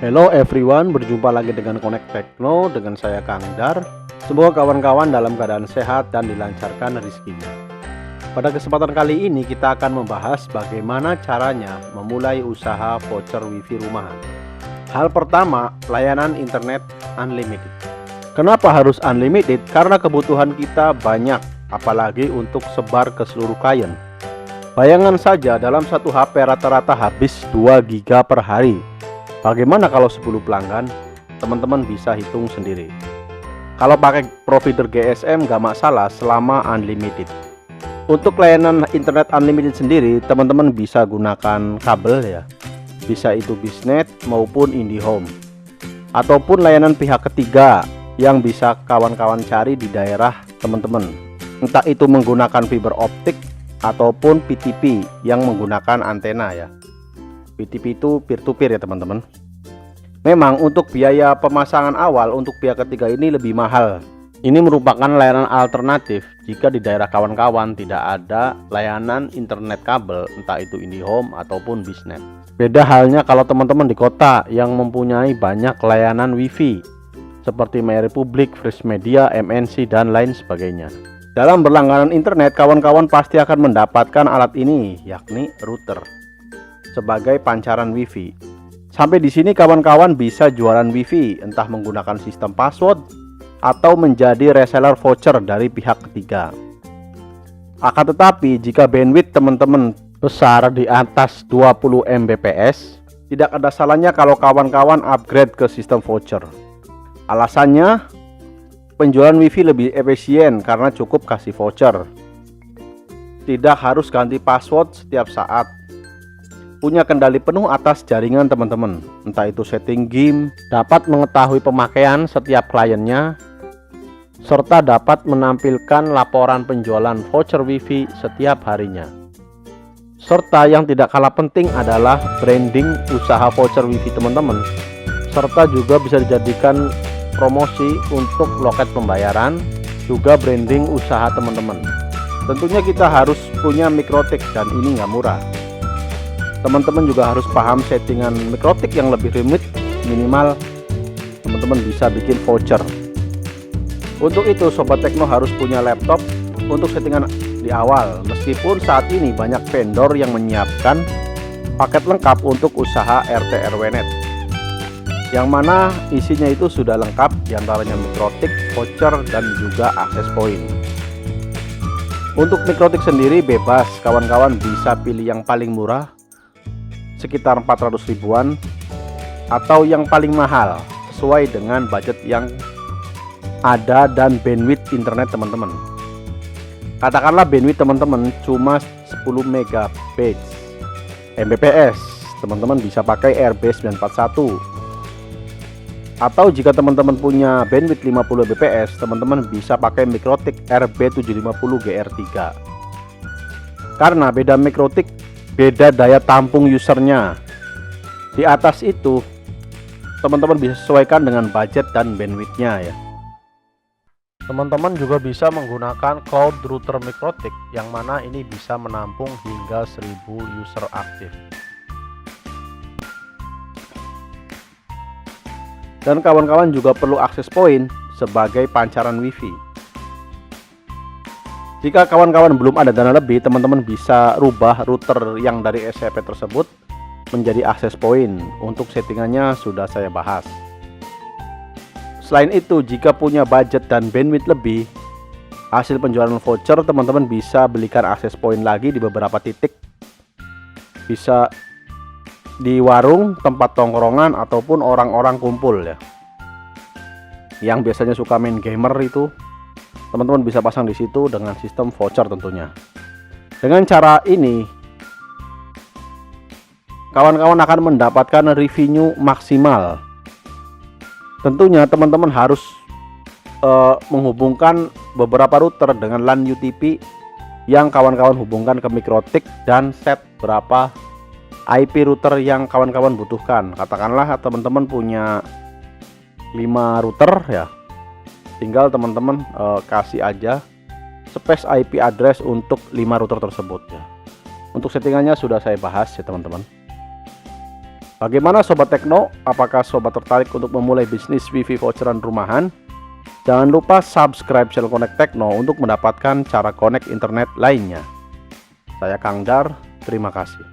Hello everyone, berjumpa lagi dengan Connect Tekno dengan saya Kang Dar. Semoga kawan-kawan dalam keadaan sehat dan dilancarkan rezekinya. Pada kesempatan kali ini kita akan membahas bagaimana caranya memulai usaha voucher wifi rumahan. Hal pertama, layanan internet unlimited. Kenapa harus unlimited? Karena kebutuhan kita banyak, apalagi untuk sebar ke seluruh klien. Bayangkan saja dalam satu HP rata-rata habis 2 GB per hari. Bagaimana kalau 10 pelanggan? Teman-teman bisa hitung sendiri. Kalau pakai provider GSM gak masalah selama unlimited. Untuk layanan internet unlimited sendiri, teman-teman bisa gunakan kabel ya. Bisa itu Biznet maupun IndiHome. Ataupun layanan pihak ketiga yang bisa kawan-kawan cari di daerah teman-teman. Entah itu menggunakan fiber optik ataupun PTP yang menggunakan antena ya. PTP itu peer-to-peer ya teman-teman. Memang untuk biaya pemasangan awal untuk pihak ketiga ini lebih mahal. Ini merupakan layanan alternatif jika di daerah kawan-kawan tidak ada layanan internet kabel, entah itu IndiHome ataupun Biznet. Beda halnya kalau teman-teman di kota yang mempunyai banyak layanan wifi seperti MyRepublik, Fresh Media, MNC dan lain sebagainya. Dalam berlangganan internet, kawan-kawan pasti akan mendapatkan alat ini, yakni router sebagai pancaran wifi. Sampai di sini kawan-kawan bisa jualan wifi, entah menggunakan sistem password atau menjadi reseller voucher dari pihak ketiga. Akan tetapi jika bandwidth teman-teman besar di atas 20 Mbps, tidak ada salahnya kalau kawan-kawan upgrade ke sistem voucher. Alasannya, penjualan wifi lebih efisien karena cukup kasih voucher. Tidak harus ganti password setiap saat. Punya kendali penuh atas jaringan teman-teman, entah itu setting game, dapat mengetahui pemakaian setiap kliennya, serta dapat menampilkan laporan penjualan voucher wifi setiap harinya. Serta yang tidak kalah penting adalah branding usaha voucher wifi teman-teman, serta juga bisa dijadikan promosi untuk loket pembayaran, juga branding usaha teman-teman. Tentunya kita harus punya mikrotik dan ini nggak murah. Teman-teman juga harus paham settingan mikrotik yang lebih rumit, minimal teman-teman bisa bikin voucher. Untuk itu Sobat Tekno harus punya laptop untuk settingan di awal, meskipun saat ini banyak vendor yang menyiapkan paket lengkap untuk usaha RT RW-net, yang mana isinya itu sudah lengkap, diantaranya mikrotik, voucher, dan juga akses point. Untuk mikrotik sendiri bebas, kawan-kawan bisa pilih yang paling murah sekitar 400 ribuan atau yang paling mahal sesuai dengan budget yang ada dan bandwidth internet teman-teman. Katakanlah bandwidth teman-teman cuma 10 Mbps, teman-teman bisa pakai RB941. Atau jika teman-teman punya bandwidth 50 Mbps, teman-teman bisa pakai mikrotik RB750 GR3. Karena beda mikrotik, beda daya tampung usernya. Di atas itu teman-teman bisa sesuaikan dengan budget dan bandwidthnya ya. Teman-teman juga bisa menggunakan cloud router mikrotik, yang mana ini bisa menampung hingga 1000 user aktif. Dan kawan-kawan juga perlu akses point sebagai pancaran wifi. Jika kawan-kawan belum ada dana lebih, teman-teman bisa rubah router yang dari SCP tersebut menjadi akses point. Untuk settingannya sudah saya bahas. Selain itu, jika punya budget dan bandwidth lebih, hasil penjualan voucher teman-teman bisa belikan akses point lagi di beberapa titik. Bisa di warung, tempat tongkrongan, ataupun orang-orang kumpul ya. Yang biasanya suka main gamer itu, teman-teman bisa pasang di situ dengan sistem voucher tentunya. Dengan cara ini, kawan-kawan akan mendapatkan revenue maksimal. Tentunya teman-teman harus menghubungkan beberapa router dengan LAN UTP yang kawan-kawan hubungkan ke mikrotik dan set berapa IP router yang kawan-kawan butuhkan. Katakanlah teman-teman punya 5 router ya, tinggal teman-teman kasih aja space IP address untuk 5 router tersebut ya. Untuk settingannya sudah saya bahas ya teman-teman. Bagaimana Sobat Tekno? Apakah Sobat tertarik untuk memulai bisnis WiFi voucheran rumahan? Jangan lupa subscribe channel Connect Tekno untuk mendapatkan cara connect internet lainnya. Saya Kang Dar, terima kasih.